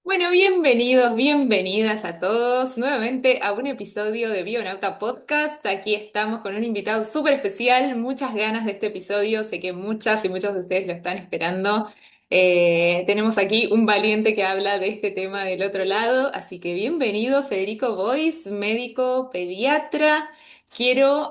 Bueno, bienvenidos, bienvenidas a todos nuevamente a un episodio de Bionauta Podcast. Aquí estamos con un invitado súper especial, muchas ganas de este episodio, sé que muchas y muchos de ustedes lo están esperando. Tenemos aquí un valiente que habla de este tema del otro lado, así que bienvenido Federico Bois, médico pediatra.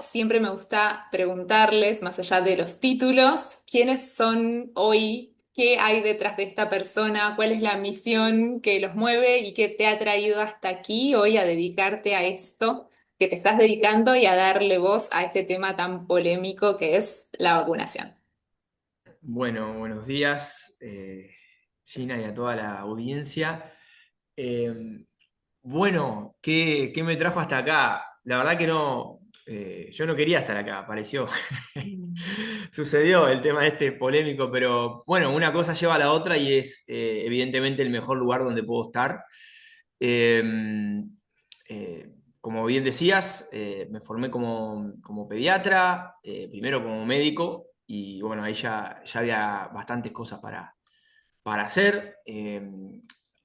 Siempre me gusta preguntarles, más allá de los títulos, ¿quiénes son hoy? ¿Qué hay detrás de esta persona? ¿Cuál es la misión que los mueve y qué te ha traído hasta aquí hoy a dedicarte a esto que te estás dedicando y a darle voz a este tema tan polémico que es la vacunación? Bueno, buenos días, Gina, y a toda la audiencia. Eh, bueno, ¿qué me trajo hasta acá? La verdad que no, yo no quería estar acá, apareció. Sucedió el tema este polémico, pero bueno, una cosa lleva a la otra y es evidentemente el mejor lugar donde puedo estar. Eh, Como bien decías, me formé como pediatra, primero como médico, y bueno, ahí ya había bastantes cosas para hacer.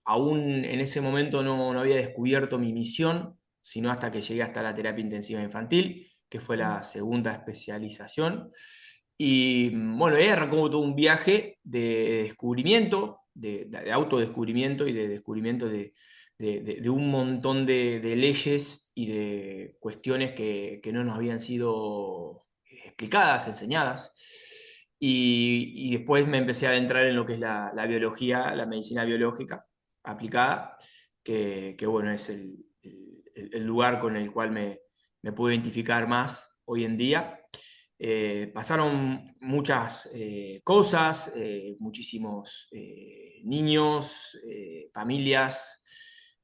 Aún en ese momento no había descubierto mi misión, sino hasta que llegué hasta la terapia intensiva infantil, que fue la segunda especialización. Y bueno, ahí arrancó todo un viaje de descubrimiento, de autodescubrimiento y de descubrimiento de un montón de leyes y de cuestiones que no nos habían sido explicadas, enseñadas. Y después me empecé a adentrar en lo que es la biología, la medicina biológica aplicada, que bueno, es el lugar con el cual me puedo identificar más hoy en día. Pasaron muchas cosas, muchísimos niños, familias,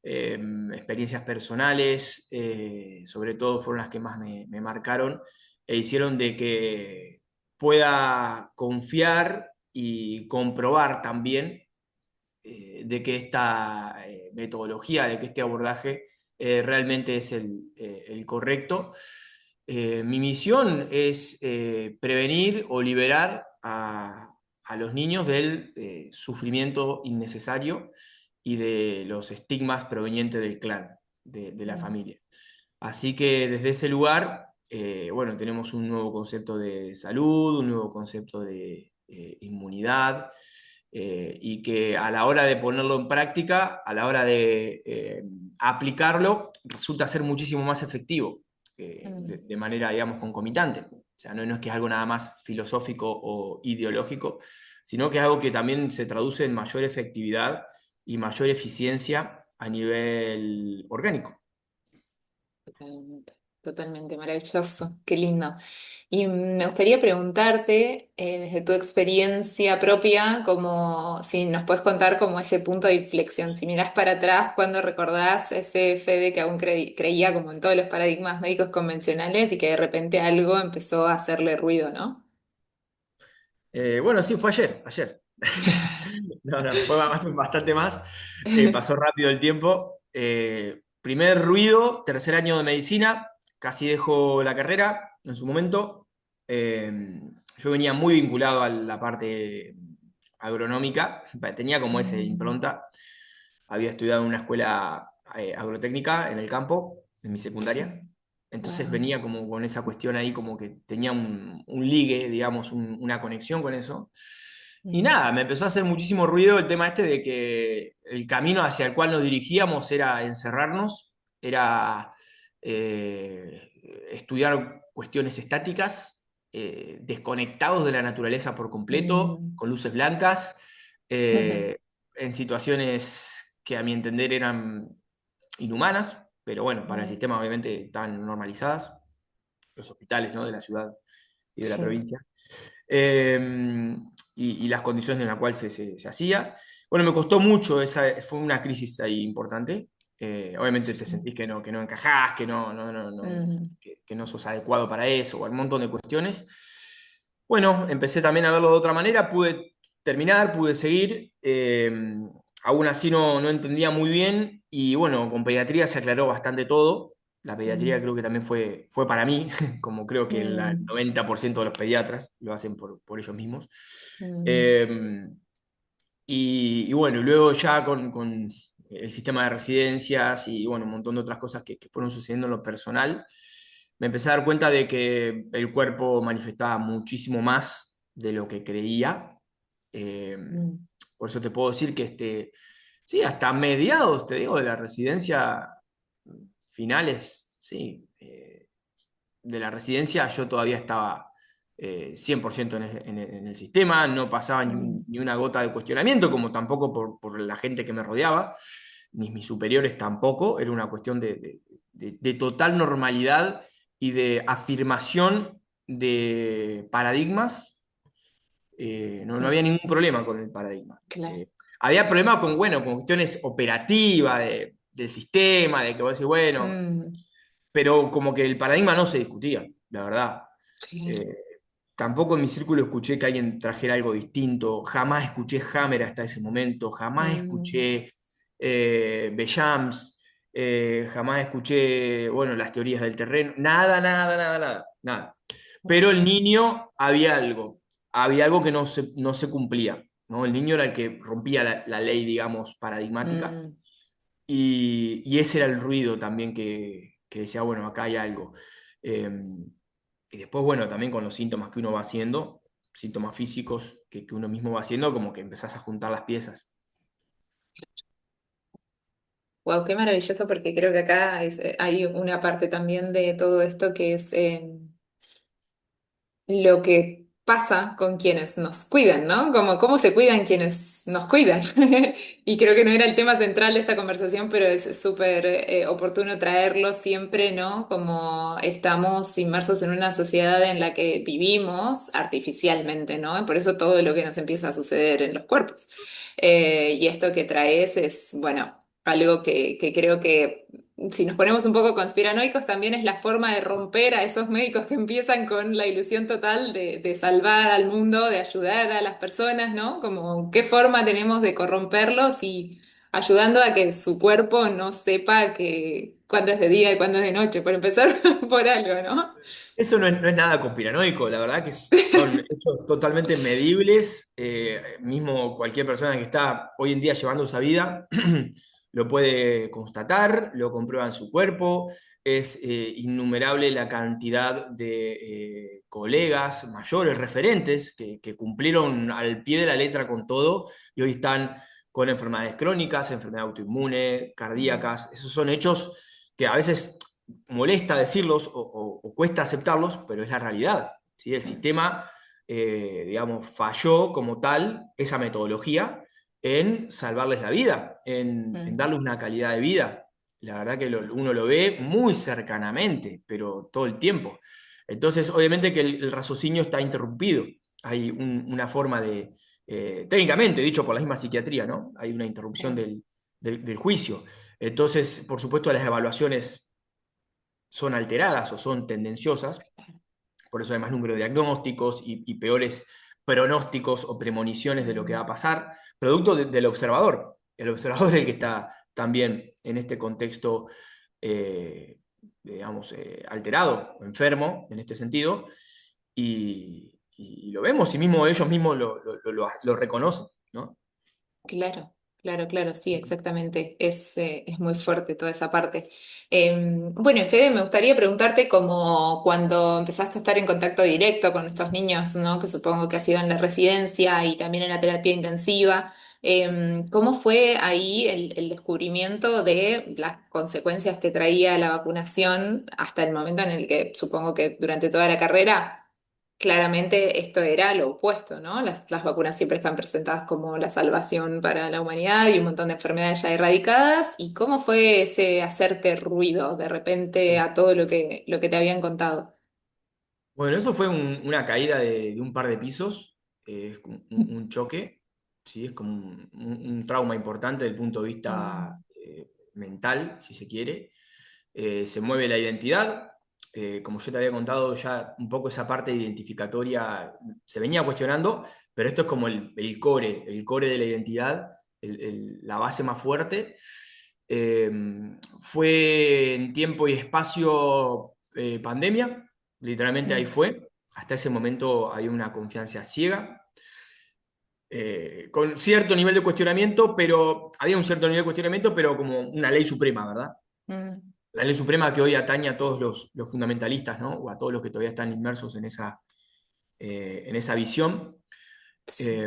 experiencias personales, sobre todo fueron las que más me marcaron e hicieron de que pueda confiar y comprobar también de que esta metodología, de que este abordaje realmente es el correcto. Mi misión es prevenir o liberar a los niños del sufrimiento innecesario y de los estigmas provenientes del clan, de la Mm. familia. Así que desde ese lugar, bueno, tenemos un nuevo concepto de salud, un nuevo concepto de inmunidad, y que a la hora de ponerlo en práctica, a la hora de aplicarlo, resulta ser muchísimo más efectivo, Mm. de manera, digamos, concomitante. O sea, no es que es algo nada más filosófico o ideológico, sino que es algo que también se traduce en mayor efectividad y mayor eficiencia a nivel orgánico. Totalmente, totalmente maravilloso, qué lindo. Y me gustaría preguntarte, desde tu experiencia propia, como si nos puedes contar como ese punto de inflexión, si mirás para atrás, cuando recordás ese Fede que aún creía como en todos los paradigmas médicos convencionales y que de repente algo empezó a hacerle ruido, ¿no? Bueno, sí, fue ayer. No, fue bastante más. Pasó rápido el tiempo. Primer ruido, tercer año de medicina, casi dejo la carrera en su momento. Eh, yo venía muy vinculado a la parte agronómica, tenía como ese Mm. impronta. Había estudiado en una escuela agrotécnica en el campo, en mi secundaria. Sí. Entonces Wow. venía como con esa cuestión ahí, como que tenía un ligue, digamos, una conexión con eso. Y Mm. nada, me empezó a hacer muchísimo ruido el tema este de que el camino hacia el cual nos dirigíamos era encerrarnos, era estudiar cuestiones estáticas, desconectados de la naturaleza por completo, Mm. con luces blancas, eh, en situaciones que a mi entender eran inhumanas, pero bueno, para el Mm. sistema obviamente están normalizadas, los hospitales, ¿no?, de la ciudad y de la Sí. provincia, eh, y las condiciones en las cuales se hacía. Bueno, me costó mucho, fue una crisis ahí importante. Obviamente te Sí. sentís que no encajás, Mm. que no sos adecuado para eso, o un montón de cuestiones. Bueno, empecé también a verlo de otra manera, pude terminar, pude seguir. Aún así no entendía muy bien y bueno, con pediatría se aclaró bastante todo. La pediatría Mm. creo que también fue para mí, como creo que el Mm. 90% de los pediatras lo hacen por ellos mismos. Mm. Eh, y bueno, luego ya el sistema de residencias y bueno, un montón de otras cosas que fueron sucediendo en lo personal, me empecé a dar cuenta de que el cuerpo manifestaba muchísimo más de lo que creía. Eh, Mm, por eso te puedo decir que sí, hasta mediados, te digo, de la residencia, finales, sí, de la residencia yo todavía estaba 100% en el sistema, no pasaba mm, ni una gota de cuestionamiento, como tampoco por la gente que me rodeaba, ni mis superiores tampoco, era una cuestión de total normalidad y de afirmación de paradigmas. No mm, había ningún problema con el paradigma. claro. Había problemas con, bueno, con cuestiones operativas del sistema, de que vos decís, bueno, Mm, pero como que el paradigma no se discutía, la verdad. claro. Eh, Tampoco en mi círculo escuché que alguien trajera algo distinto, jamás escuché Hammer hasta ese momento, jamás Mm, escuché Bellams, jamás escuché, bueno, las teorías del terreno, nada, nada, nada, nada, nada. Pero el niño había algo que no se cumplía, ¿no? El niño era el que rompía la ley, digamos, paradigmática, mm. y ese era el ruido también que decía, bueno, acá hay algo. Eh, y después, bueno, también con los síntomas que uno va haciendo, síntomas físicos que uno mismo va haciendo, como que empezás a juntar las piezas. Wow, qué maravilloso porque creo que acá hay una parte también de todo esto que es lo que pasa con quienes nos cuidan, ¿no? Como cómo se cuidan quienes nos cuidan. Y creo que no era el tema central de esta conversación, pero es súper oportuno traerlo siempre, ¿no? Como estamos inmersos en una sociedad en la que vivimos artificialmente, ¿no? Y por eso todo lo que nos empieza a suceder en los cuerpos. Y esto que traes es, bueno, algo que creo que si nos ponemos un poco conspiranoicos, también es la forma de romper a esos médicos que empiezan con la ilusión total de salvar al mundo, de ayudar a las personas, ¿no? Como qué forma tenemos de corromperlos y ayudando a que su cuerpo no sepa que cuándo es de día y cuándo es de noche, por empezar por algo, ¿no? Eso no es nada conspiranoico, la verdad que son hechos totalmente medibles. Mismo cualquier persona que está hoy en día llevando esa vida lo puede constatar, lo comprueba en su cuerpo. Es innumerable la cantidad de colegas mayores, referentes, que cumplieron al pie de la letra con todo y hoy están con enfermedades crónicas, enfermedades autoinmunes, Mm, cardíacas. Esos son hechos que a veces molesta decirlos o cuesta aceptarlos, pero es la realidad. ¿Sí? El sistema, digamos, falló como tal esa metodología en salvarles la vida, en mm, darles una calidad de vida. La verdad que uno lo ve muy cercanamente, pero todo el tiempo. Entonces, obviamente que el raciocinio está interrumpido. Hay una forma técnicamente, dicho por la misma psiquiatría, ¿no? Hay una interrupción claro. del juicio. Entonces, por supuesto, las evaluaciones son alteradas o son tendenciosas, por eso hay más número de diagnósticos y peores pronósticos o premoniciones de lo que va a Mm, pasar, producto del observador. El observador es el que está también en este contexto, digamos, alterado, enfermo en este sentido, y lo vemos y mismo ellos mismos lo reconocen, ¿no? claro, claro, claro, sí, exactamente. Es muy fuerte toda esa parte. Bueno, y Fede, me gustaría preguntarte como cuando empezaste a estar en contacto directo con estos niños, ¿no? Que supongo que ha sido en la residencia y también en la terapia intensiva. ¿Cómo fue ahí el descubrimiento de las consecuencias que traía la vacunación hasta el momento en el que supongo que durante toda la carrera? Claramente esto era lo opuesto, ¿no? Las vacunas siempre están presentadas como la salvación para la humanidad y un montón de enfermedades ya erradicadas. ¿Y cómo fue ese hacerte ruido de repente a todo lo que te habían contado? Bueno, eso fue una caída de un par de pisos, es como un choque, ¿sí? Es como un trauma importante desde el punto de vista Mm, mental, si se quiere. Se mueve la identidad, como yo te había contado ya un poco esa parte identificatoria se venía cuestionando, pero esto es como el core de la identidad, la base más fuerte. Eh, Fue en tiempo y espacio pandemia. Literalmente ahí mm, fue. Hasta ese momento había una confianza ciega. con cierto nivel de cuestionamiento, pero había un cierto nivel de cuestionamiento, pero como una ley suprema, ¿verdad? Mm, La ley suprema que hoy atañe a todos los fundamentalistas, ¿no? O a todos los que todavía están inmersos en esa visión. sí.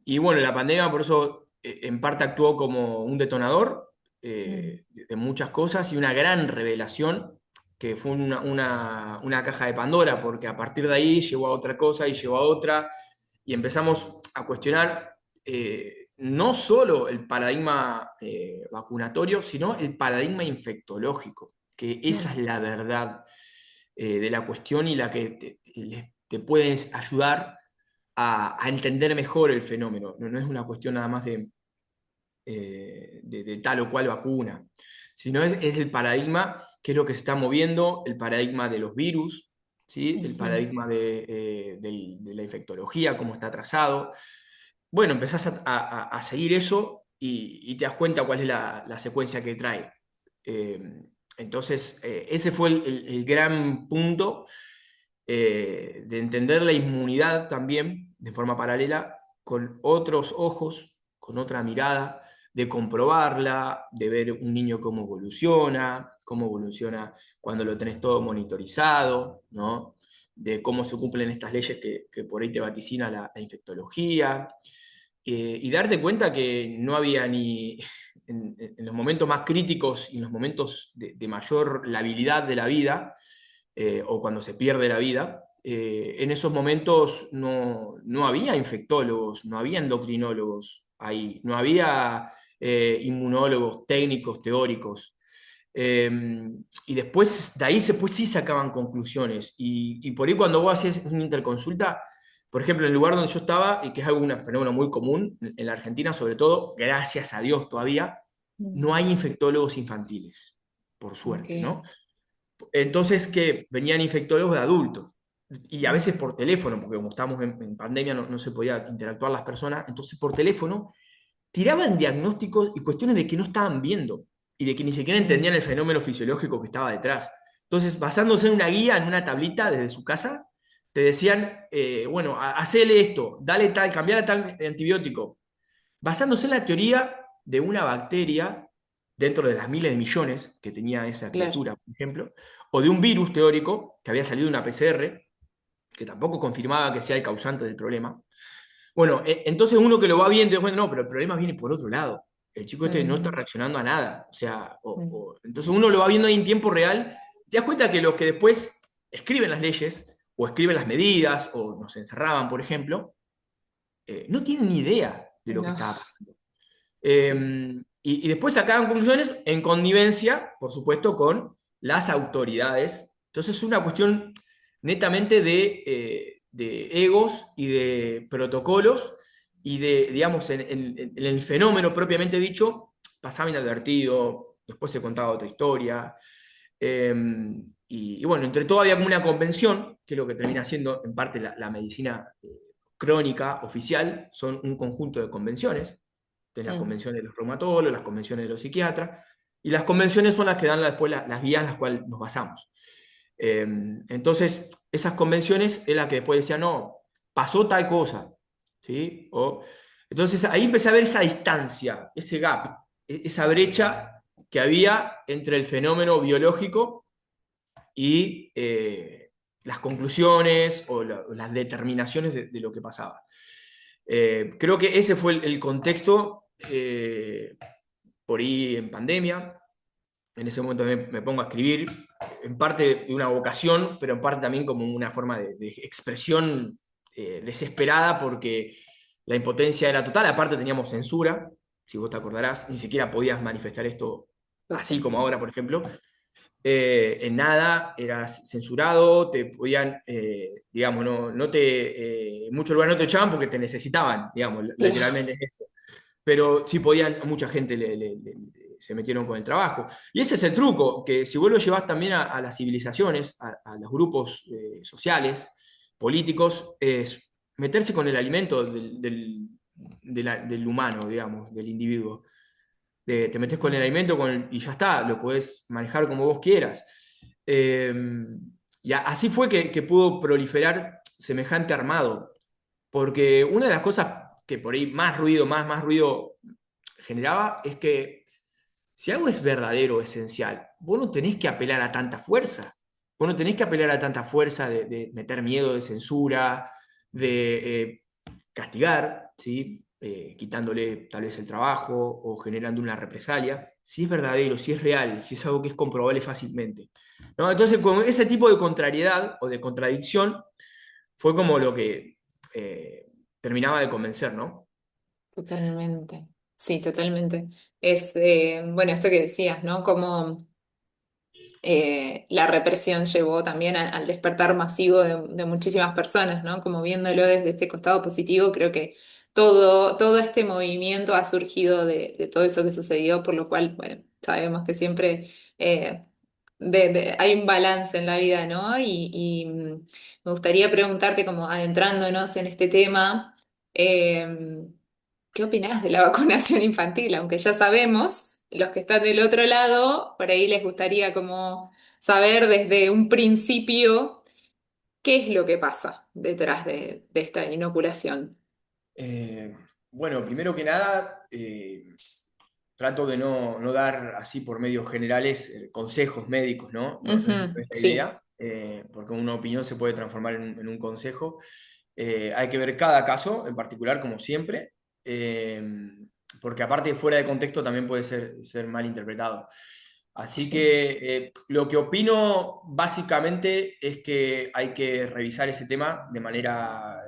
Y bueno, la pandemia por eso en parte actuó como un detonador Mm, de muchas cosas y una gran revelación que fue una caja de Pandora, porque a partir de ahí llegó a otra cosa y llegó a otra y empezamos a cuestionar no solo el paradigma vacunatorio, sino el paradigma infectológico, que esa es mm, la verdad de la cuestión y la que te puede ayudar a entender mejor el fenómeno. No es una cuestión nada más de tal o cual vacuna, sino es el paradigma, que es lo que se está moviendo, el paradigma de los virus, ¿sí? El ujú, paradigma de la infectología, cómo está trazado. Bueno, empezás a seguir eso y te das cuenta cuál es la secuencia que trae. Entonces, ese fue el gran punto de entender la inmunidad también de forma paralela, con otros ojos, con otra mirada, de comprobarla, de ver un niño cómo evoluciona cuando lo tenés todo monitorizado, ¿no? De cómo se cumplen estas leyes que por ahí te vaticina la infectología, y darte cuenta que no había ni, en los momentos más críticos y en los momentos de mayor labilidad de la vida, o cuando se pierde la vida, en esos momentos no había infectólogos, no había endocrinólogos ahí, no había inmunólogos técnicos, teóricos. Eh, y después de ahí pues sí sacaban conclusiones. Y por ahí cuando vos hacías una interconsulta, por ejemplo, en el lugar donde yo estaba, y que es algo, un fenómeno muy común en la Argentina, sobre todo, gracias a Dios todavía, no mm, hay infectólogos infantiles, por ok. suerte, ¿no? Entonces, que venían infectólogos de adultos, y a veces Mm, por teléfono, porque como estábamos en pandemia no se podía interactuar las personas, entonces por teléfono tiraban diagnósticos y cuestiones de que no estaban viendo y de que ni siquiera entendían mm, el fenómeno fisiológico que estaba detrás. Entonces, basándose en una guía, en una tablita desde su casa, te decían, bueno, hacele esto, dale tal, cambiar tal antibiótico, basándose en la teoría de una bacteria dentro de las miles de millones que tenía esa claro. criatura, por ejemplo, o de un virus teórico que había salido de una PCR, que tampoco confirmaba que sea el causante del problema. Bueno, entonces uno que lo va viendo, bueno, no, pero el problema viene por otro lado. El chico este no está Mm, reaccionando a nada. O sea, mm, entonces uno lo va viendo ahí en tiempo real. Te das cuenta que los que después escriben las leyes o escriben las medidas o nos encerraban, por ejemplo, no tienen ni idea de lo que no. estaba pasando. Sí. Y después sacaban conclusiones en connivencia, por supuesto, con las autoridades. Entonces es una cuestión netamente de egos y de protocolos y de, digamos, en el fenómeno propiamente dicho, pasaba inadvertido, después se contaba otra historia. Eh, y bueno, entre todo había como una convención, que es lo que termina siendo en parte la medicina crónica oficial, son un conjunto de convenciones de las Mm, convenciones de los reumatólogos, las convenciones de los psiquiatras, y las convenciones son las que dan después las guías en las cuales nos basamos. Entonces, esas convenciones es la que después decía, no, pasó tal cosa, ¿sí? Entonces, ahí empecé a ver esa distancia, ese gap, esa brecha que había entre el fenómeno biológico y las conclusiones o las determinaciones de lo que pasaba. Creo que ese fue el contexto por ahí en pandemia. En ese momento me pongo a escribir, en parte de una vocación, pero en parte también como una forma de expresión desesperada porque la impotencia era total. Aparte teníamos censura, si vos te acordarás, ni siquiera podías manifestar esto así total. como ahora, por ejemplo. En nada eras censurado, te podían, digamos, en muchos lugares no te echaban porque te necesitaban, digamos, Claro. literalmente es eso. Pero sí podían, mucha gente se metieron con el trabajo. Y ese es el truco, que si vos lo llevas también a las civilizaciones, a los grupos sociales, políticos, es meterse con el alimento del humano, digamos, del individuo. Te metes con el Mm, alimento y ya está, lo podés manejar como vos quieras. Eh, y así fue que pudo proliferar semejante armado, porque una de las cosas que por ahí más ruido generaba, es que si algo es verdadero, esencial, vos no tenés que apelar a tanta fuerza. Vos no tenés que apelar a tanta fuerza de meter miedo, de censura, de castigar, ¿sí? Quitándole tal vez el trabajo o generando una represalia. Si es verdadero, si es real, si es algo que es comprobable fácilmente, ¿no? Entonces, con ese tipo de contrariedad o de contradicción, fue como lo que terminaba de convencer, ¿no? Totalmente. Sí, totalmente. Es, bueno, esto que decías, ¿no? Como la represión llevó también al despertar masivo de muchísimas personas, ¿no? Como viéndolo desde este costado positivo, creo que todo este movimiento ha surgido de todo eso que sucedió, por lo cual, bueno, sabemos que siempre eh, hay un balance en la vida, ¿no? Me gustaría preguntarte, como adentrándonos en este tema, ¿qué opinás de la vacunación infantil? Aunque ya sabemos, los que están del otro lado, por ahí les gustaría como saber desde un principio qué es lo que pasa detrás de esta inoculación. Eh, bueno, primero que nada, trato de no dar así por medios generales consejos médicos, ¿no? No Ujú, es la sí, idea, porque una opinión se puede transformar en un consejo. Hay que ver cada caso en particular, como siempre, eh, porque aparte fuera de contexto también puede ser mal interpretado. Así sí. que lo que opino básicamente es que hay que revisar ese tema de manera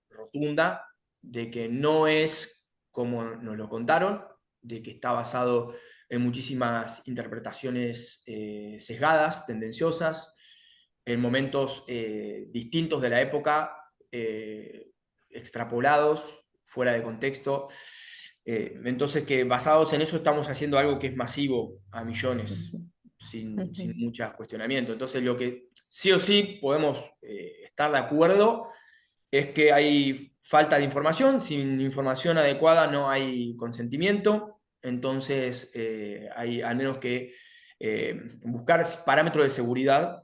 rotunda, de que no es como nos lo contaron, de que está basado en muchísimas interpretaciones sesgadas, tendenciosas, en momentos distintos de la época, extrapolados, fuera de contexto. Entonces, que basados en eso estamos haciendo algo que es masivo a millones, Ujú, ujú, sin muchos cuestionamientos. Entonces, lo que sí o sí podemos estar de acuerdo es que hay falta de información, sin información adecuada no hay consentimiento, entonces hay al menos que buscar parámetros de seguridad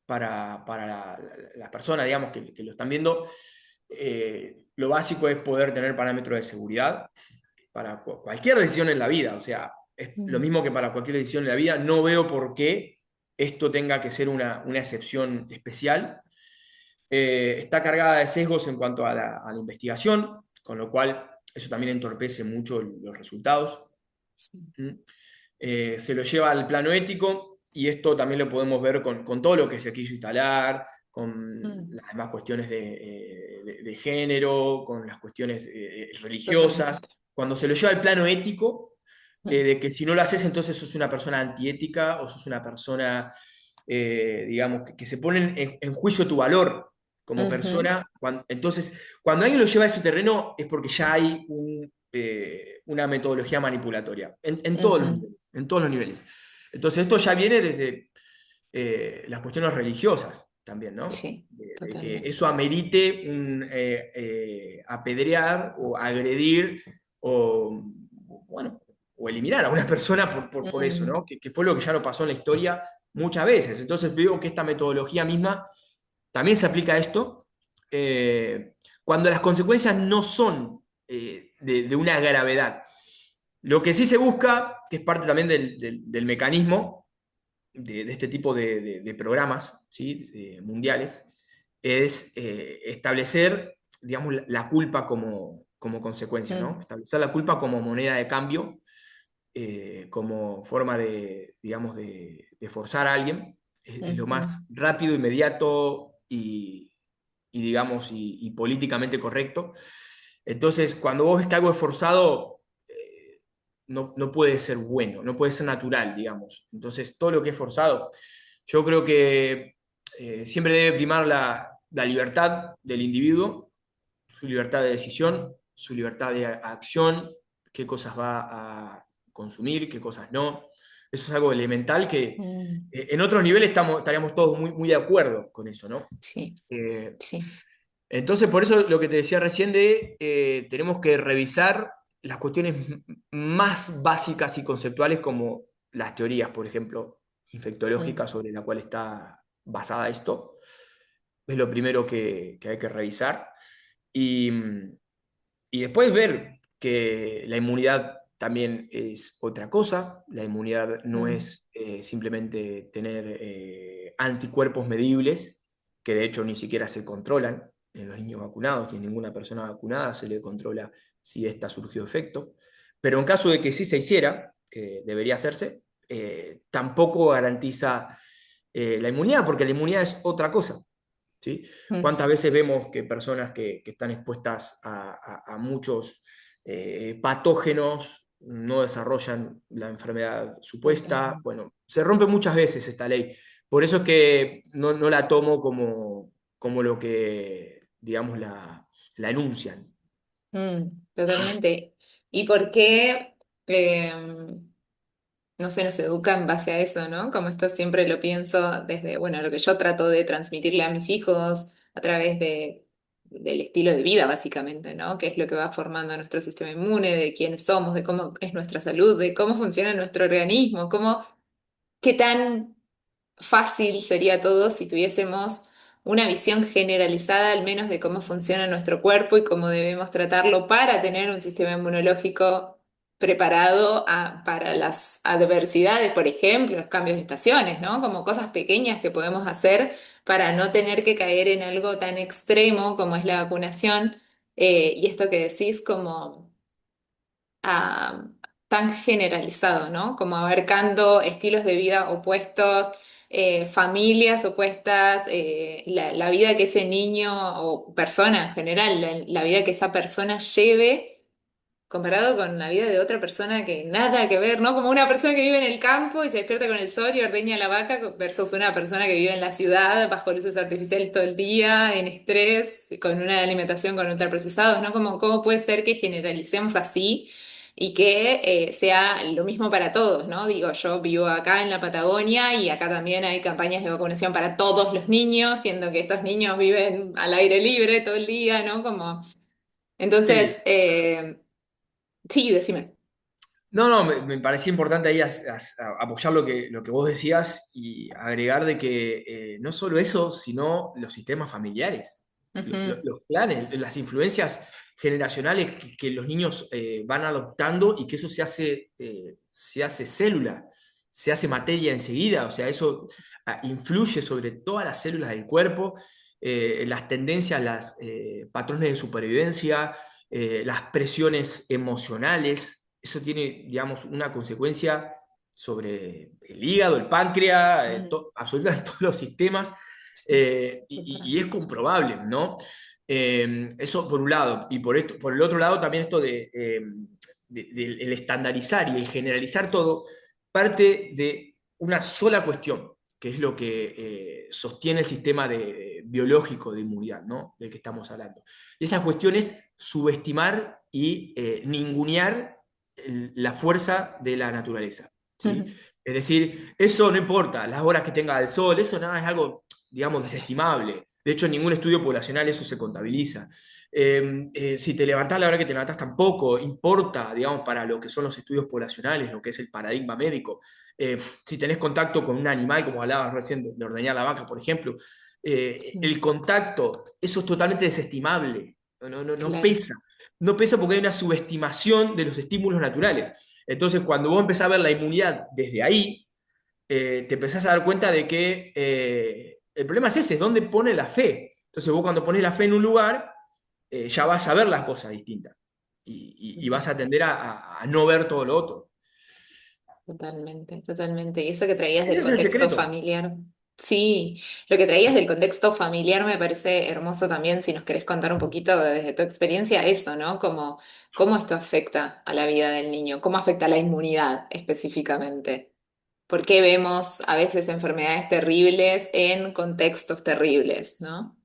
para las personas, digamos, que lo están viendo. Lo básico es poder tener parámetros de seguridad para cualquier decisión en la vida, o sea, es lo ujú, mismo que para cualquier decisión en la vida, no veo por qué esto tenga que ser una excepción especial. Está cargada de sesgos en cuanto a a la investigación, con lo cual eso también entorpece mucho los resultados. sí, ¿Mm? Se lo lleva al plano ético y esto también lo podemos ver con todo lo que se quiso instalar, con mm, las demás cuestiones de género, con las cuestiones religiosas. totalmente. Cuando se lo lleva al plano ético, Mm, de que si no lo haces entonces sos una persona antiética o sos una persona, digamos, que se ponen en juicio tu valor como ujú, persona. Entonces, cuando alguien lo lleva a ese terreno es porque ya hay una metodología manipulatoria en todos los ujú, niveles, en todos los niveles. Entonces, esto ya viene desde las cuestiones religiosas también, ¿no? sí, De que totalmente. eso amerite apedrear o agredir o, bueno, o eliminar a una persona por eso, Mm, ¿no? Que fue lo que ya nos pasó en la historia muchas veces. Entonces veo que esta metodología misma también se aplica a esto, cuando las consecuencias no son de una gravedad. Lo que sí se busca, que es parte también del mecanismo de este tipo de programas, ¿sí? Mundiales, es establecer, digamos, la culpa como consecuencia, ¿no? mm, Establecer la culpa como moneda de cambio, como forma digamos, de forzar a alguien, es lo ujú, más rápido, inmediato digamos, y políticamente correcto. Entonces, cuando vos ves que algo es forzado, no puede ser bueno, no puede ser natural, digamos. Entonces, todo lo que es forzado, yo creo que siempre debe primar la libertad del individuo, su libertad de decisión, su libertad de acción, qué cosas va a consumir, qué cosas no. Eso es algo elemental que mm, en otros niveles estaríamos todos muy de acuerdo con eso, ¿no? sí, Eh, sí. entonces, por eso lo que te decía recién de tenemos que revisar las cuestiones más básicas y conceptuales como las teorías, por ejemplo, Mm, infectológicas sobre la cual está basada esto. Es lo primero que hay que revisar. Y, Y después ver que la inmunidad también es otra cosa. La inmunidad no Mm, es simplemente tener anticuerpos medibles, que de hecho ni siquiera se controlan en los niños vacunados, y en ninguna persona vacunada se le controla si ésta surgió efecto. Pero en caso de que sí se hiciera, que debería hacerse, tampoco garantiza la inmunidad, porque la inmunidad es otra cosa. ¿Sí? ¿Cuántas mm, veces vemos que personas que están expuestas a muchos patógenos no desarrollan la enfermedad supuesta? total. Bueno, se rompe muchas veces esta ley. Por eso es que no la tomo como lo que, digamos, la enuncian. Totalmente. ¿Y por qué, no se nos educa en base a eso, ¿no? Como esto siempre lo pienso desde, bueno, lo que yo trato de transmitirle a mis hijos a través del estilo de vida, básicamente, ¿no? Que es lo que va formando nuestro sistema inmune, de quiénes somos, de cómo es nuestra salud, de cómo funciona nuestro organismo, qué tan fácil sería todo si tuviésemos una visión generalizada al menos de cómo funciona nuestro cuerpo y cómo debemos tratarlo para tener un sistema inmunológico preparado para las adversidades, por ejemplo, los cambios de estaciones, ¿no? Como cosas pequeñas que podemos hacer para no tener que caer en algo tan extremo como es la vacunación. Y esto que decís como ah, tan generalizado, ¿no? Como abarcando estilos de vida opuestos, familias opuestas, la vida que ese niño o persona en general, la vida que esa persona lleve comparado con la vida de otra persona que nada que ver, ¿no? Como una persona que vive en el campo y se despierta con el sol y ordeña la vaca versus una persona que vive en la ciudad bajo luces artificiales todo el día, en estrés, con una alimentación con ultraprocesados, ¿no? Como, ¿cómo puede ser que generalicemos así? Y que sea lo mismo para todos, ¿no? Digo, yo vivo acá en la Patagonia y acá también hay campañas de vacunación para todos los niños, siendo que estos niños viven al aire libre todo el día, ¿no? Como, Sí, entonces, sí, decime. no, me parecía importante ahí apoyar lo que vos decías y agregar de que no solo eso, sino los sistemas familiares, Ujú, los planes, las influencias generacionales que los niños van adoptando y que eso se hace célula, se hace materia enseguida, o sea, eso influye sobre todas las células del cuerpo, las tendencias, los patrones de supervivencia, las presiones emocionales. Eso tiene, digamos, una consecuencia sobre el hígado, el páncreas, mm, absolutamente todos los sistemas, sí, y, total. y es comprobable, ¿no? Eso por un lado, y por el otro lado también esto del el estandarizar y el generalizar todo, parte de una sola cuestión, que es lo que sostiene el sistema biológico de inmunidad, ¿no? Del que estamos hablando. Y esa cuestión es subestimar y ningunear la fuerza de la naturaleza, ¿sí? Ujú, Es decir, eso no importa, las horas que tenga el sol, eso nada es algo, digamos, desestimable. De hecho, en ningún estudio poblacional eso se contabiliza. Si te levantás a la hora que te levantás tampoco importa, digamos, para lo que son los estudios poblacionales, lo que es el paradigma médico. Si tenés contacto con un animal, como hablabas recién de ordeñar la vaca, por ejemplo, sí, el contacto, eso es totalmente desestimable, no claro. pesa. No pesa porque hay una subestimación de los estímulos naturales. Entonces, cuando vos empezás a ver la inmunidad desde ahí, te empezás a dar cuenta de que el problema es ese, es dónde pone la fe. Entonces, vos cuando pones la fe en un lugar, ya vas a ver las cosas distintas y vas a tender a no ver todo lo otro. Totalmente, totalmente. Y eso que traías Ese del es el contexto secreto. familiar. Sí, lo que traías del contexto familiar me parece hermoso también, si nos querés contar un poquito desde tu experiencia, eso, ¿no? Cómo esto afecta a la vida del niño, cómo afecta a la inmunidad específicamente. ¿Por qué vemos a veces enfermedades terribles en contextos terribles, ¿no?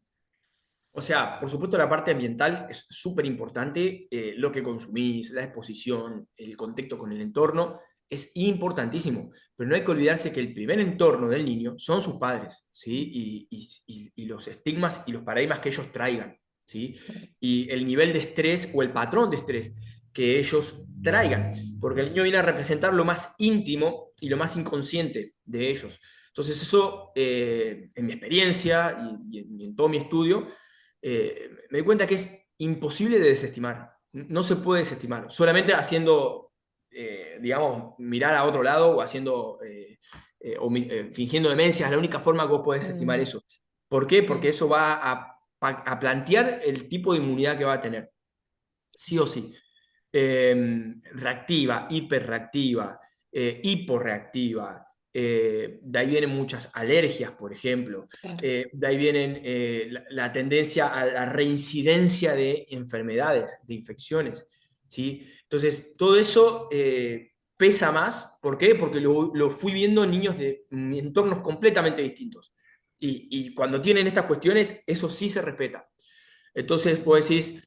O sea, por supuesto la parte ambiental es súper importante, lo que consumís, la exposición, el contacto con el entorno, es importantísimo, pero no hay que olvidarse que el primer entorno del niño son sus padres, ¿sí? Y los estigmas y los paradigmas que ellos traigan, ¿sí? Y el nivel de estrés o el patrón de estrés que ellos traigan, porque el niño viene a representar lo más íntimo y lo más inconsciente de ellos. Entonces eso, en mi experiencia y en todo mi estudio, me di cuenta que es imposible de desestimar. no se puede desestimar, solamente haciendo, digamos, mirar a otro lado o haciendo, fingiendo demencia, es la única forma que vos podés estimar Mm, eso. ¿Por qué? Porque sí, eso va a plantear el tipo de inmunidad que va a tener, sí o sí. Reactiva, hiperreactiva, hiporreactiva. De ahí vienen muchas alergias, por ejemplo. claro. De ahí vienen la tendencia a la reincidencia de enfermedades, de infecciones. ¿Sí? Entonces, todo eso pesa más. ¿Por qué? Porque lo fui viendo en niños de entornos completamente distintos. Y cuando tienen estas cuestiones, eso sí se respeta. Entonces, vos decís,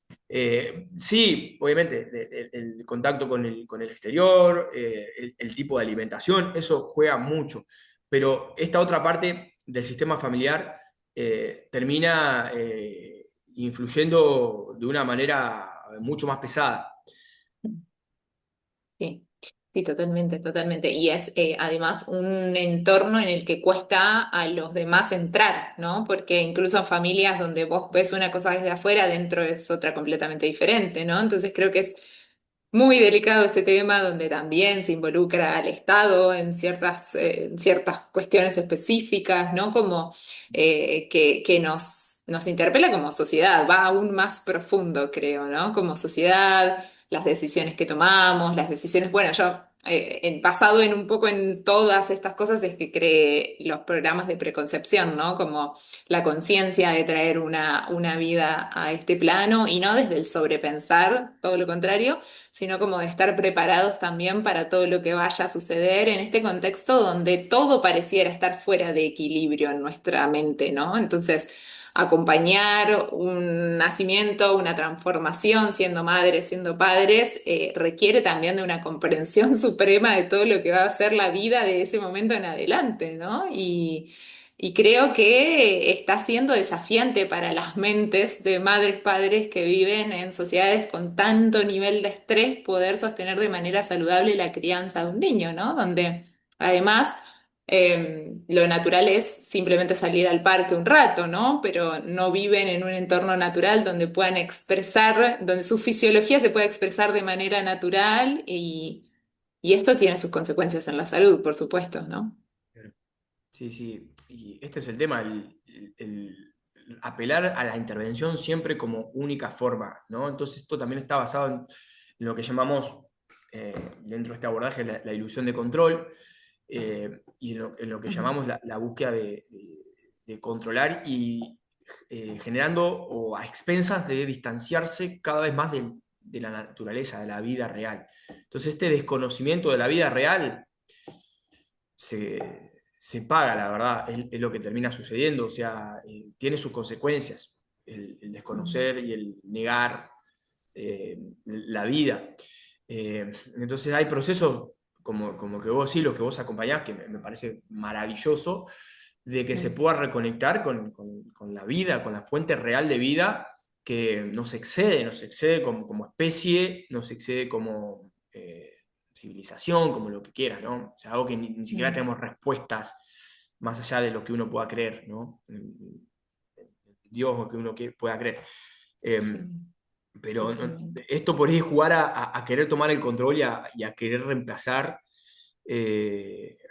sí, obviamente, el contacto con el exterior, el tipo de alimentación, eso juega mucho, pero esta otra parte del sistema familiar termina influyendo de una manera mucho más pesada. Sí, sí, totalmente, totalmente. Y es además un entorno en el que cuesta a los demás entrar, ¿no? Porque incluso en familias donde vos ves una cosa desde afuera, dentro es otra completamente diferente, ¿no? Entonces creo que es muy delicado ese tema donde también se involucra al Estado en ciertas cuestiones específicas, ¿no? Como que nos interpela como sociedad, va aún más profundo, creo, ¿no? Como sociedad, las decisiones que tomamos, las decisiones, bueno, yo basado en un poco en todas estas cosas es que creé los programas de preconcepción, ¿no? Como la conciencia de traer una vida a este plano y no desde el sobrepensar, todo lo contrario, sino como de estar preparados también para todo lo que vaya a suceder en este contexto donde todo pareciera estar fuera de equilibrio en nuestra mente, ¿no? Entonces, acompañar un nacimiento, una transformación, siendo madres, siendo padres, requiere también de una comprensión suprema de todo lo que va a ser la vida de ese momento en adelante, ¿no? Y creo que está siendo desafiante para las mentes de madres, padres que viven en sociedades con tanto nivel de estrés poder sostener de manera saludable la crianza de un niño, ¿no? Donde además lo natural es simplemente salir al parque un rato, ¿no? Pero no viven en un entorno natural donde puedan expresar, donde su fisiología se pueda expresar de manera natural y esto tiene sus consecuencias en la salud, por supuesto, ¿no? Sí, sí, y este es el tema, apelar a la intervención siempre como única forma, ¿no? Entonces esto también está basado en lo que llamamos, dentro de este abordaje, la ilusión de control, y en lo que Ujú. llamamos la búsqueda de controlar y generando o a expensas de distanciarse cada vez más de la naturaleza, de la vida real. Entonces este desconocimiento de la vida real se paga, la verdad, es lo que termina sucediendo, o sea, tiene sus consecuencias, el Mm, desconocer y el negar la vida. Entonces hay procesos como que vos sí, los que vos acompañás, que me parece maravilloso, de que se mm, pueda reconectar con la vida, con la fuente real de vida que nos excede como especie, nos excede como civilización, como lo que quieras, ¿no? O sea, algo que ni siquiera mm. tenemos respuestas más allá de lo que uno pueda creer, ¿no? Dios o que uno pueda creer. Sí, Eh, pero totalmente. esto por ahí jugar a querer tomar el control y a querer reemplazar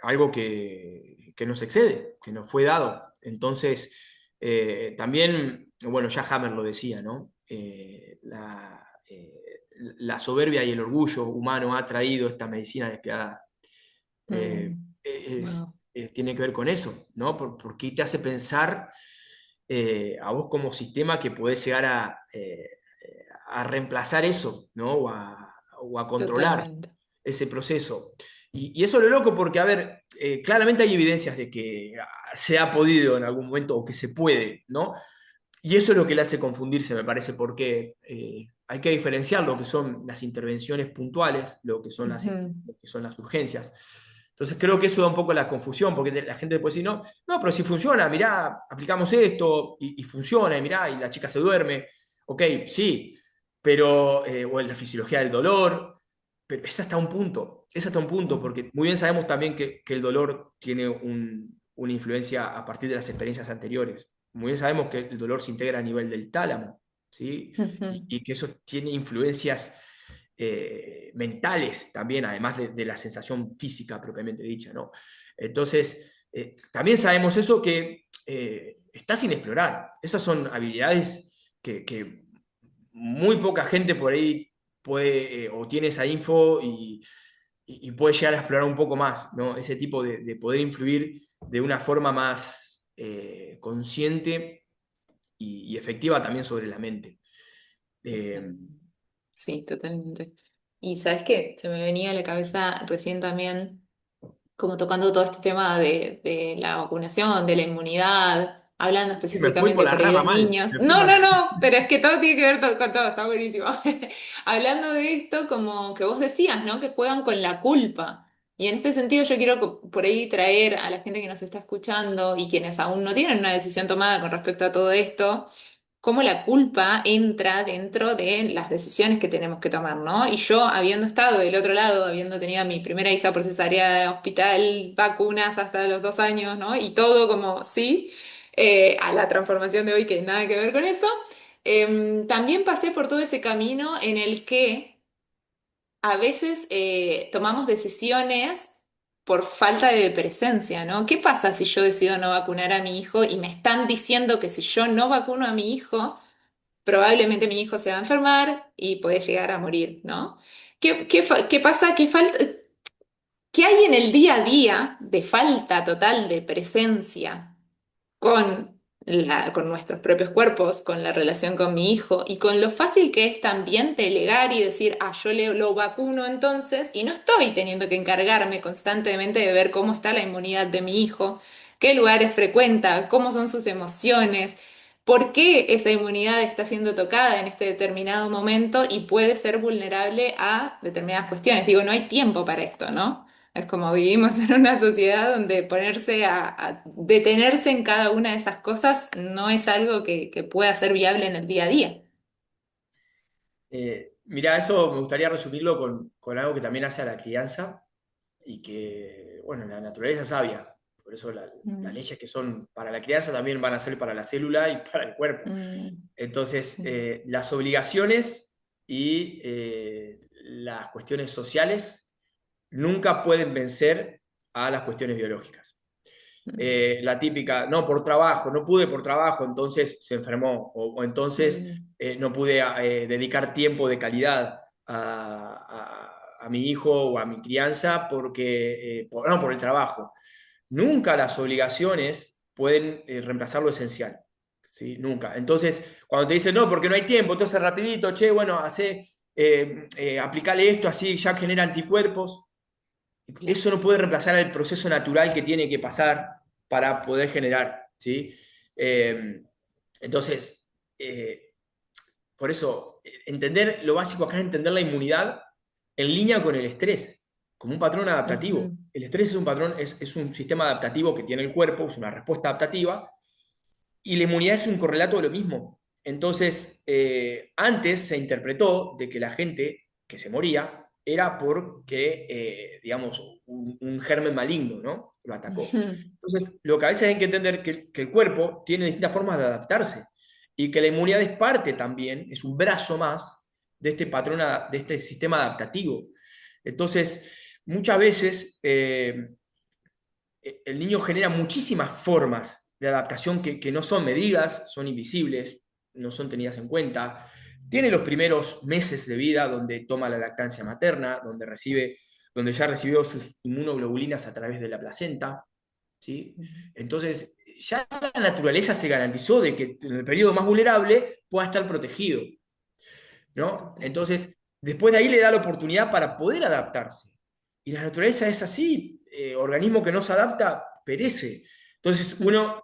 algo que nos excede, que nos fue dado. Entonces, también, bueno, ya Hammer lo decía, ¿no? La soberbia y el orgullo humano ha traído esta medicina despiadada. Mm, wow. Tiene que ver con eso, ¿no? Porque te hace pensar a vos como sistema que podés llegar a reemplazar eso, ¿no? O a controlar Totalmente. ese proceso. Y eso es lo loco porque, a ver, claramente hay evidencias de que se ha podido en algún momento o que se puede, ¿no? Y eso es lo que le hace confundirse, me parece, porque hay que diferenciar lo que son las intervenciones puntuales, Ujú, lo que son las urgencias. Entonces creo que eso da un poco la confusión, porque la gente puede decir, no, no, pero si funciona, mirá, aplicamos esto y funciona, y mirá, y la chica se duerme. Ok, sí, pero, o en la fisiología del dolor, pero es hasta un punto, mm, porque muy bien sabemos también que el dolor tiene una influencia a partir de las experiencias anteriores. Muy bien sabemos que el dolor se integra a nivel del tálamo. ¿sí? Ujú. Y que eso tiene influencias mentales también, además de la sensación física propiamente dicha, ¿no? Entonces, también sabemos eso que está sin explorar. Esas son habilidades que muy poca gente por ahí puede o tiene esa info y puede llegar a explorar un poco más, ¿no? Ese tipo de poder influir de una forma más consciente y efectiva también sobre la mente. Eh, Sí, totalmente. Y sabes qué, se me venía a la cabeza recién también, como tocando todo este tema de la vacunación, de la inmunidad, hablando me fui por específicamente la por ahí rama de mal. niños. Me fui No, mal. no, no, pero es que todo tiene que ver con todo, está buenísimo. Hablando de esto, como que vos decías, ¿no? Que juegan con la culpa. Y en este sentido yo quiero por ahí traer a la gente que nos está escuchando y quienes aún no tienen una decisión tomada con respecto a todo esto cómo la culpa entra dentro de las decisiones que tenemos que tomar, ¿no? Y yo, habiendo estado del otro lado, habiendo tenido a mi primera hija por cesárea de hospital, vacunas hasta los 2 años, ¿no? Y todo como sí, a la transformación de hoy que nada que ver con eso, también pasé por todo ese camino en el que a veces tomamos decisiones por falta de presencia, ¿no? ¿Qué pasa si yo decido no vacunar a mi hijo y me están diciendo que si yo no vacuno a mi hijo, probablemente mi hijo se va a enfermar y puede llegar a morir, ¿no? ¿Qué pasa? ¿Qué hay en el día a día de falta total de presencia con con nuestros propios cuerpos, con la relación con mi hijo y con lo fácil que es también delegar y decir, ah, lo vacuno entonces y no estoy teniendo que encargarme constantemente de ver cómo está la inmunidad de mi hijo, qué lugares frecuenta, cómo son sus emociones, por qué esa inmunidad está siendo tocada en este determinado momento y puede ser vulnerable a determinadas cuestiones? Digo, no hay tiempo para esto, ¿no? Es como vivimos en una sociedad donde ponerse a detenerse en cada una de esas cosas no es algo que pueda ser viable en el día a día. Mirá, eso me gustaría resumirlo con algo que también hace a la crianza y que, bueno, la naturaleza es sabia. Por eso las Mm, leyes que son para la crianza también van a ser para la célula y para el cuerpo. mm, Entonces, sí. las obligaciones y las cuestiones sociales nunca pueden vencer a las cuestiones biológicas. Mm, La típica, no, por trabajo, no pude por trabajo, entonces se enfermó, o entonces mm, no pude dedicar tiempo de calidad a mi hijo o a mi crianza porque, no, por el trabajo. Nunca las obligaciones pueden reemplazar lo esencial. ¿Sí? Nunca. Entonces, cuando te dicen, no, porque no hay tiempo, entonces rapidito, che, bueno, aplicale esto, así ya genera anticuerpos. claro. Eso no puede reemplazar el proceso natural que tiene que pasar para poder generar. ¿Sí? Eh, entonces, eh, por eso, entender lo básico acá es entender la inmunidad en línea con el estrés, como un patrón adaptativo. Ujú, El estrés es un patrón, es un sistema adaptativo que tiene el cuerpo, es una respuesta adaptativa, y la inmunidad es un correlato de lo mismo. Entonces, antes se interpretó de que la gente que se moría era porque, digamos, un germen maligno, ¿no? Lo atacó. ujú, Entonces, lo que a veces hay que entender que el cuerpo tiene distintas formas de adaptarse y que la inmunidad es parte también, es un brazo más de este patrón, de este sistema adaptativo. Entonces, muchas veces el niño genera muchísimas formas de adaptación que no son medidas, son invisibles, no son tenidas en cuenta. Tiene los primeros meses de vida donde toma la lactancia materna, donde ya recibió sus inmunoglobulinas a través de la placenta, ¿sí? Entonces, ya la naturaleza se garantizó de que en el periodo más vulnerable pueda estar protegido, ¿no? total. Entonces, después de ahí le da la oportunidad para poder adaptarse. Y la naturaleza es así, organismo que no se adapta, perece. Entonces, Mm, uno,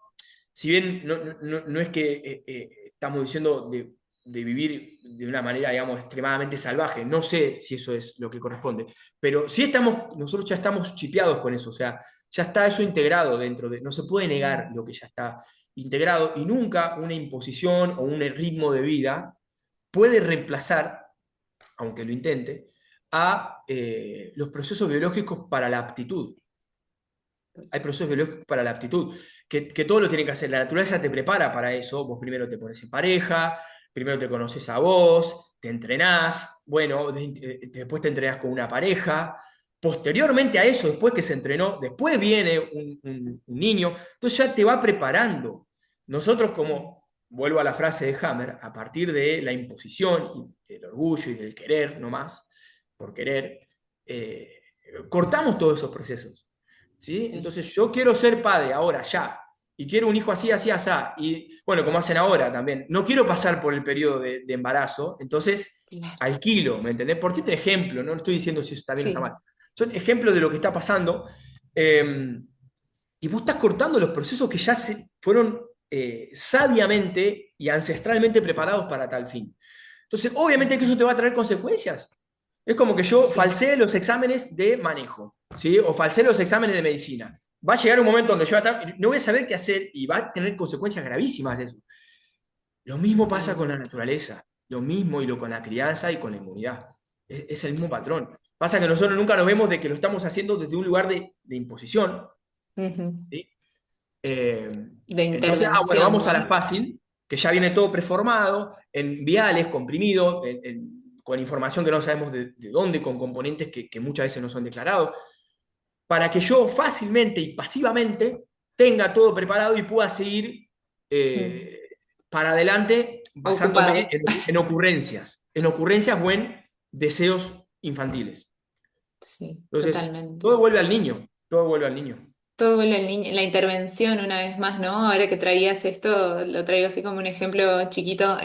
si bien no es que estamos diciendo de vivir de una manera, digamos, extremadamente salvaje, no sé si eso es lo que corresponde, pero sí nosotros ya estamos chipeados con eso, o sea, ya está eso integrado no se puede negar mm, lo que ya está integrado y nunca una imposición o un ritmo de vida puede reemplazar, aunque lo intente, a los procesos biológicos para la aptitud. Hay procesos biológicos para la aptitud, que todo lo tiene que hacer. La naturaleza te prepara para eso. Vos primero te pones en pareja, primero te conoces a vos, te entrenás, bueno, después te entrenás con una pareja, posteriormente a eso, después que se entrenó, después viene un niño, entonces ya te va preparando. Nosotros como, vuelvo a la frase de Hammer, a partir de la imposición y del orgullo y del querer, no más, por querer, eh, cortamos todos esos procesos. ¿Sí? Sí, Entonces yo quiero ser padre ahora, ya, y quiero un hijo así, así, así, y bueno, como hacen ahora también, no quiero pasar por el periodo de embarazo, entonces claro. alquilo, ¿me entendés? Por ti te ejemplo, no estoy diciendo si eso está bien o está mal, Sí, son ejemplos de lo que está pasando, y vos estás cortando los procesos que ya fueron sabiamente y ancestralmente preparados para tal fin. Entonces, obviamente que eso te va a traer consecuencias. Es como que yo sí, falseé los exámenes de manejo, ¿sí? O falseé los exámenes de medicina. Va a llegar un momento donde yo no voy a saber qué hacer y va a tener consecuencias gravísimas eso. Lo mismo pasa con la totalmente. naturaleza, lo mismo y lo con la crianza y con la inmunidad. Es el mismo Sí. patrón. Pasa que nosotros nunca nos vemos de que lo estamos haciendo desde un lugar de imposición, Ujú. ¿sí? De Entonces, bueno, intervención, vamos a la ¿no? fácil, que ya viene todo preformado, en viales, comprimido, con información que no sabemos de dónde, con componentes que muchas veces no son declarados, para que yo fácilmente y pasivamente tenga todo preparado y pueda seguir Mm. eh, para adelante basándome Ocupado. en ocurrencias o en deseos infantiles. Sí, Entonces, totalmente. todo vuelve al niño, todo vuelve al niño. Todo lo la intervención, una vez más, ¿no? Ahora que traías esto, lo traigo así como un ejemplo chiquito,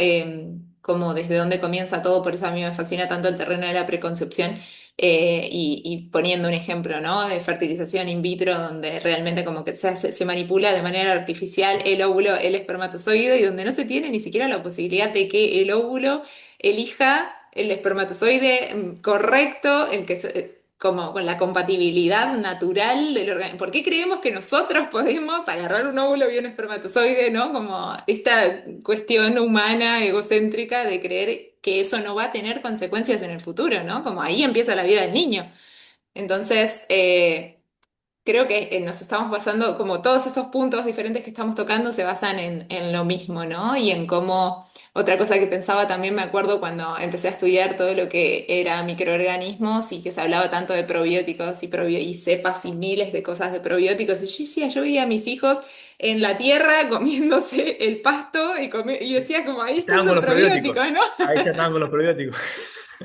como desde dónde comienza todo, por eso a mí me fascina tanto el terreno de la preconcepción, y poniendo un ejemplo, ¿no? De fertilización in vitro, donde realmente como que se manipula de manera artificial el óvulo, el espermatozoide, y donde no se tiene ni siquiera la posibilidad de que el óvulo elija el espermatozoide correcto, el que como con la compatibilidad natural del organismo. ¿Por qué creemos que nosotros podemos agarrar un óvulo y un espermatozoide, ¿no? Como esta cuestión humana, egocéntrica, de creer que eso no va a tener consecuencias en el futuro, ¿no? Como ahí empieza la vida del niño. Entonces, creo que nos estamos basando, como todos estos puntos diferentes que estamos tocando se basan en lo mismo, ¿no? Y en cómo, otra cosa que pensaba también me acuerdo cuando empecé a estudiar todo lo que era microorganismos y que se hablaba tanto de probióticos y cepas y miles de cosas de probióticos. Y yo decía, yo veía a mis hijos en la tierra comiéndose el pasto y decía como, ahí están Estaban con sus los probióticos, probióticos. ¿no? Ahí ya estaban con los probióticos.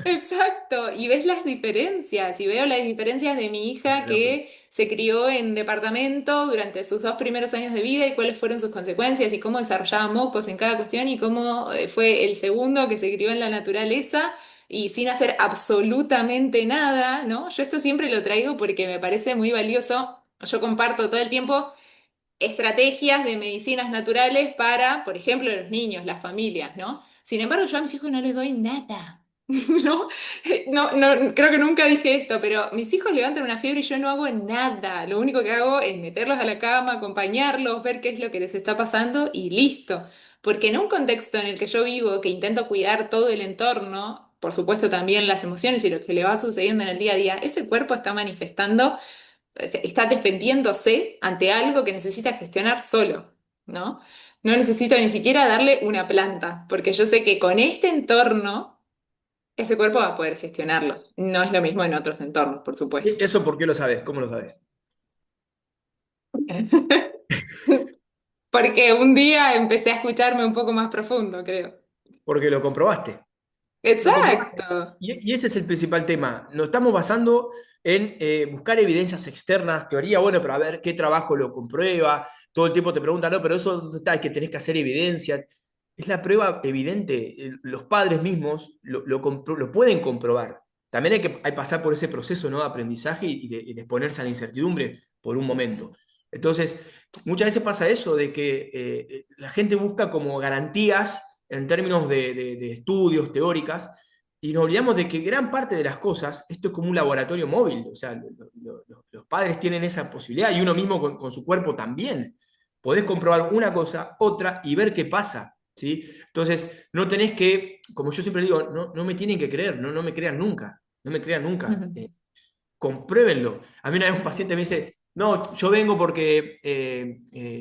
Exacto, y ves las diferencias, y veo las diferencias de mi hija De locos. que se crió en departamento durante sus 2 primeros años de vida y cuáles fueron sus consecuencias y cómo desarrollaba mocos en cada cuestión y cómo fue el segundo que se crió en la naturaleza y sin hacer absolutamente nada, ¿no? Yo esto siempre lo traigo porque me parece muy valioso. Yo comparto todo el tiempo estrategias de medicinas naturales para, por ejemplo, los niños, las familias, ¿no? Sin embargo, yo a mis hijos no les doy nada. ¿No? No, no, creo que nunca dije esto, pero mis hijos levantan una fiebre y yo no hago nada. Lo único que hago es meterlos a la cama, acompañarlos, ver qué es lo que les está pasando y listo. Porque en un contexto en el que yo vivo, que intento cuidar todo el entorno, por supuesto también las emociones y lo que le va sucediendo en el día a día, ese cuerpo está manifestando, está defendiéndose ante algo que necesita gestionar solo, ¿no? No necesito ni siquiera darle una planta, porque yo sé que con este entorno ese cuerpo va a poder gestionarlo. No es lo mismo en otros entornos, por supuesto. ¿Y eso por qué lo sabes? ¿Cómo lo sabes? Porque un día empecé a escucharme un poco más profundo, creo. Porque lo comprobaste. Lo comprobaste. Exacto. Y ese es el principal tema. Nos estamos basando en buscar evidencias externas, teoría, bueno, pero a ver qué trabajo lo comprueba. Todo el tiempo te preguntan, no, pero eso no está, es que tenés que hacer evidencia. Es la prueba evidente. Los padres mismos lo pueden comprobar. También hay que pasar por ese proceso, ¿no? De aprendizaje y de exponerse a la incertidumbre por un momento. Entonces, muchas veces pasa eso, de que la gente busca como garantías en términos de estudios, teóricas, y nos olvidamos de que gran parte de las cosas, esto es como un laboratorio móvil, o sea, los padres tienen esa posibilidad y uno mismo con su cuerpo también. Podés comprobar una cosa, otra y ver qué pasa, ¿sí? Entonces, no tenés que, como yo siempre digo, no me tienen que creer, no me crean nunca, no me crean nunca. Compruébenlo. A mí una vez un paciente me dice, no, yo vengo porque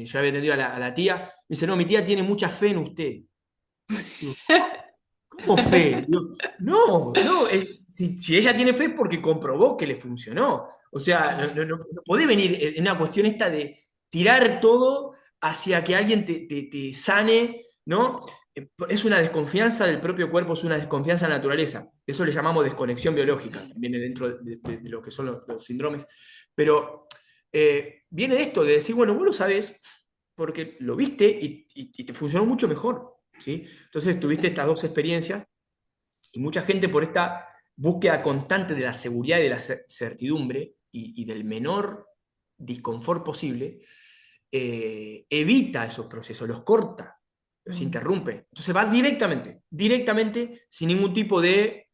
yo había atendido a la tía, me dice, no, mi tía tiene mucha fe en usted. Digo, ¿cómo fe? Digo, no, no, si ella tiene fe es porque comprobó que le funcionó. O sea, Claro. no podés venir en una cuestión esta de tirar todo hacia que alguien te sane, ¿no? Es una desconfianza del propio cuerpo, es una desconfianza de la naturaleza. Eso le llamamos desconexión biológica, viene dentro de lo que son los síndromes. Pero viene de esto, de decir, bueno, vos lo sabés porque lo viste y te funcionó mucho mejor, ¿sí? Entonces tuviste estas dos experiencias y mucha gente por esta búsqueda constante de la seguridad y de la certidumbre y del menor disconfort posible, evita esos procesos, los corta, los Mm, interrumpe. Entonces va directamente, sin ningún tipo de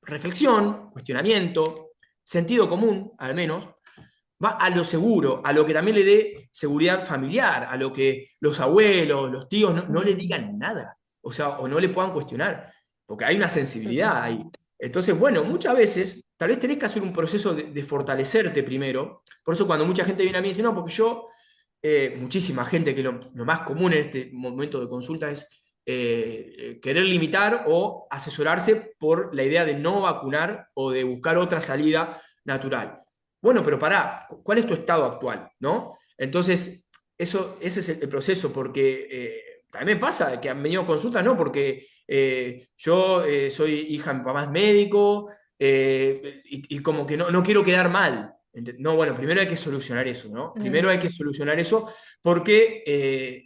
reflexión, cuestionamiento, sentido común, al menos, va a lo seguro, a lo que también le dé seguridad familiar, a lo que los abuelos, los tíos no le mm, digan nada, o sea, o no le puedan cuestionar, porque hay una sensibilidad ahí. totalmente. Entonces, bueno, muchas veces tal vez tenés que hacer un proceso de fortalecerte primero. Por eso cuando mucha gente viene a mí y dice, no, porque yo, muchísima gente, que lo más común en este momento de consulta es querer limitar o asesorarse por la idea de no vacunar o de buscar otra salida natural. Bueno, pero pará, ¿cuál es tu estado actual? ¿No? Entonces, ese es el proceso, porque también pasa que han venido consultas, ¿no? Porque yo soy hija, mi papá es médico, y como que no quiero quedar mal. No, bueno, primero hay que solucionar eso, ¿no? Primero hay que Mm, solucionar eso porque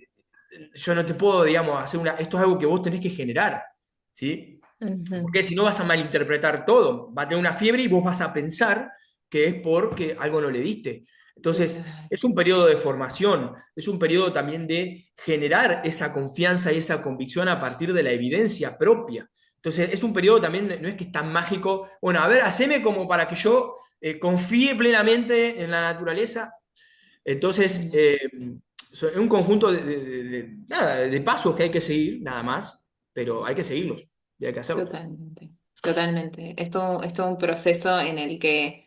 yo no te puedo, digamos, hacer una... Esto es algo que vos tenés que generar, ¿sí? ujú. Porque si no vas a malinterpretar todo, va a tener una fiebre y vos vas a pensar que es porque algo no le diste. Entonces, Total. es un periodo de formación, es un periodo también de generar esa confianza y esa convicción a partir de la evidencia propia. Entonces, es un periodo también, no es que es tan mágico, bueno, a ver, haceme como para que yo confíe plenamente en la naturaleza. Entonces, Mm. es un conjunto nada, de pasos que hay que seguir, nada más, pero hay que seguirlos y hay que hacerlos. Totalmente, totalmente. Es todo un proceso en el que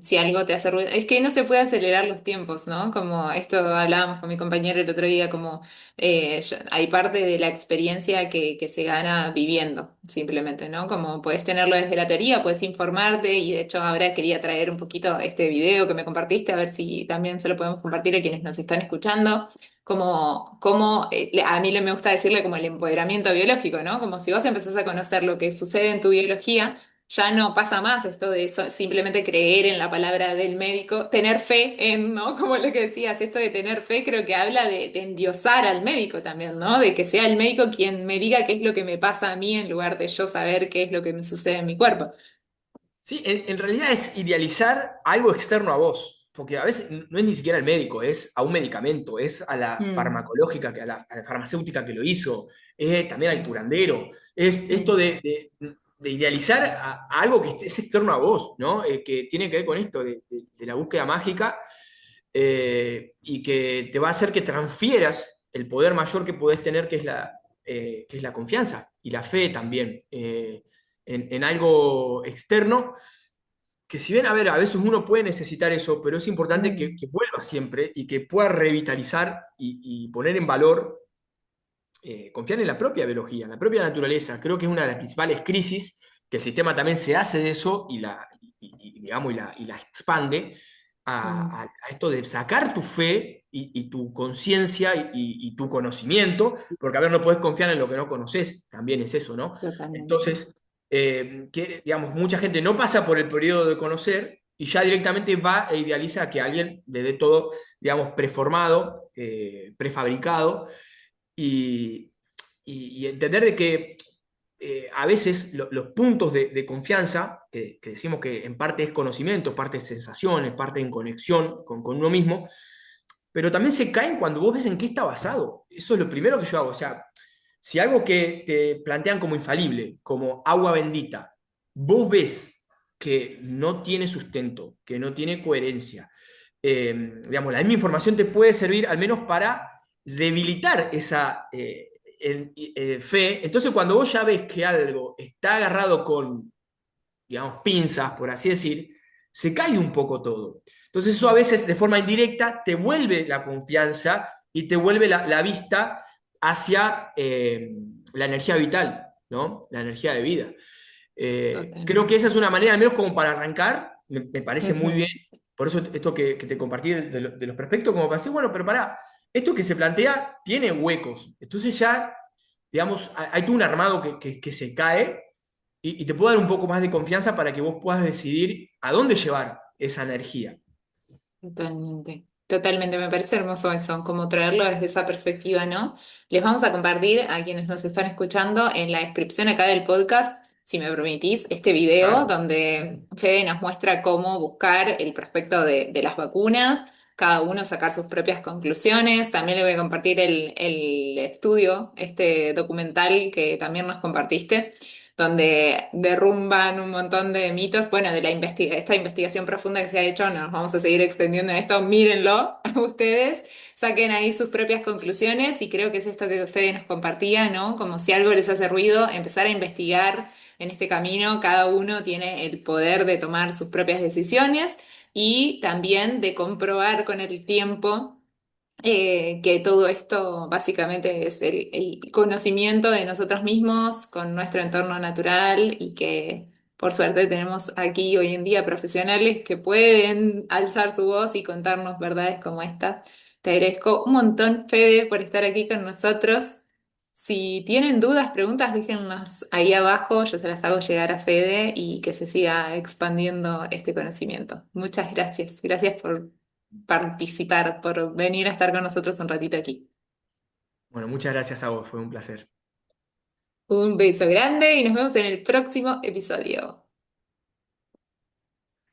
si algo te hace ruido, es que no se puede acelerar los tiempos, ¿no? Como esto hablábamos con mi compañero el otro día, como hay parte de la experiencia que se gana viviendo, simplemente, ¿no? Como puedes tenerlo desde la teoría, puedes informarte y de hecho ahora quería traer un poquito este video que me compartiste, a ver si también se lo podemos compartir a quienes nos están escuchando a mí me gusta decirle como el empoderamiento biológico, ¿no? Como si vos empezás a conocer lo que sucede en tu biología, ya no pasa más esto de simplemente creer en la palabra del médico, tener fe en, ¿no? Como lo que decías, esto de tener fe creo que habla de endiosar al médico también, ¿no? De que sea el médico quien me diga qué es lo que me pasa a mí en lugar de yo saber qué es lo que me sucede en mi cuerpo. Sí, en realidad es idealizar algo externo a vos, porque a veces no es ni siquiera el médico, es a un medicamento, es a la Mm, farmacológica, a la farmacéutica que lo hizo, es también al mm, curandero, es esto mm, de idealizar a algo que es externo a vos, ¿no? Que tiene que ver con esto de la búsqueda mágica y que te va a hacer que transfieras el poder mayor que podés tener, que es la confianza y la fe también. En algo externo, que si bien, a ver, a veces uno puede necesitar eso, pero es importante mm, que vuelva siempre y que pueda revitalizar y poner en valor, confiar en la propia biología, en la propia naturaleza. Creo que es una de las principales crisis, que el sistema también se hace de eso digamos, y la expande mm, a esto de sacar tu fe y tu conciencia y tu conocimiento, porque a ver, no puedes confiar en lo que no conoces, también es eso, ¿no? totalmente. Entonces, digamos, mucha gente no pasa por el periodo de conocer y ya directamente va e idealiza que alguien le dé todo, digamos, preformado, prefabricado, y, y entender de que a veces los puntos de confianza, que decimos que en parte es conocimiento, parte es sensaciones, parte en conexión con uno mismo, pero también se caen cuando vos ves en qué está basado. Eso es lo primero que yo hago. O sea, si algo que te plantean como infalible, como agua bendita, vos ves que no tiene sustento, que no tiene coherencia, digamos, la misma información te puede servir al menos para debilitar esa fe. Entonces, cuando vos ya ves que algo está agarrado con, digamos, pinzas, por así decir, se cae un poco todo. Entonces eso a Mm, veces de forma indirecta te vuelve la confianza y te vuelve la vista hacia la energía vital, ¿no? La energía de vida. Creo que Totalmente. esa es una manera, al menos como para arrancar, me parece muy bien. Ujú. Por eso esto que te compartí de los prospectos, como para decir, bueno, pero pará, esto que se plantea tiene huecos. Entonces ya, digamos, hay todo un armado que se cae y te puede dar un poco más de confianza para que vos puedas decidir a dónde llevar esa energía. Totalmente, totalmente, me parece hermoso eso, como traerlo desde esa perspectiva, ¿no? Les vamos a compartir a quienes nos están escuchando en la descripción acá del podcast, si me permitís, este video Claro. donde Fede nos muestra cómo buscar el prospecto de las vacunas, cada uno sacar sus propias conclusiones. También le voy a compartir el estudio, este documental que también nos compartiste, donde derrumban un montón de mitos. Bueno, de esta investigación profunda que se ha hecho, no nos vamos a seguir extendiendo en esto, mírenlo ustedes, saquen ahí sus propias conclusiones y creo que es esto que Fede nos compartía, ¿no? Como si algo les hace ruido, empezar a investigar en este camino, cada uno tiene el poder de tomar sus propias decisiones y también de comprobar con el tiempo que todo esto básicamente es el conocimiento de nosotros mismos con nuestro entorno natural y que por suerte tenemos aquí hoy en día profesionales que pueden alzar su voz y contarnos verdades como esta. Te agradezco un montón, Fede, por estar aquí con nosotros. Si tienen dudas, preguntas, déjenlas ahí abajo, yo se las hago llegar a Fede y que se siga expandiendo este conocimiento. Muchas gracias. Gracias por participar, por venir a estar con nosotros un ratito aquí. Bueno, muchas gracias a vos, fue un placer. Un beso grande y nos vemos en el próximo episodio.